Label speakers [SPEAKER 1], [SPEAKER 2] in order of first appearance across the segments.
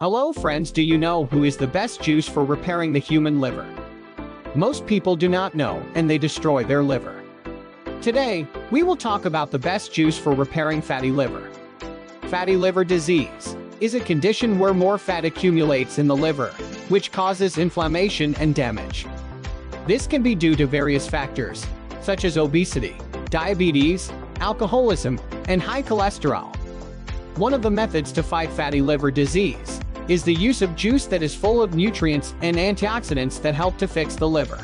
[SPEAKER 1] Hello friends, do you know who is the best juice for repairing the human liver? Most people do not know, and they destroy their liver. Today, we will talk about the best juice for repairing fatty liver. Fatty liver disease is a condition where more fat accumulates in the liver, which causes inflammation and damage. This can be due to various factors, such as obesity, diabetes, alcoholism, and high cholesterol. One of the methods to fight fatty liver disease is the use of juice that is full of nutrients and antioxidants that help to fix the liver.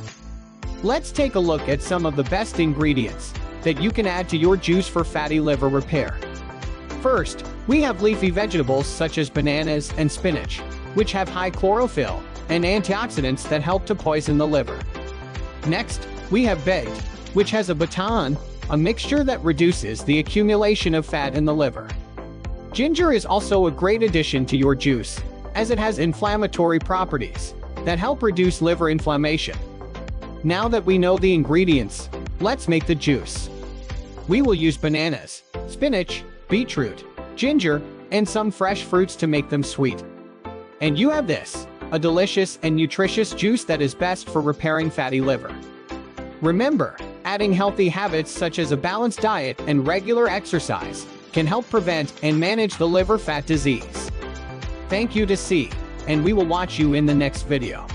[SPEAKER 1] Let's take a look at some of the best ingredients that you can add to your juice for fatty liver repair. First, we have leafy vegetables such as bananas and spinach, which have high chlorophyll and antioxidants that help to poison the liver. Next, we have beet, which has a betaine, a mixture that reduces the accumulation of fat in the liver. Ginger is also a great addition to your juice, as it has inflammatory properties that help reduce liver inflammation. Now that we know the ingredients, let's make the juice. We will use bananas, spinach, beetroot, ginger, and some fresh fruits to make them sweet. And you have this, a delicious and nutritious juice that is best for repairing fatty liver. Remember, adding healthy habits such as a balanced diet and regular exercise can help prevent and manage the liver fat disease. Thank you to see, and we will watch you in the next video.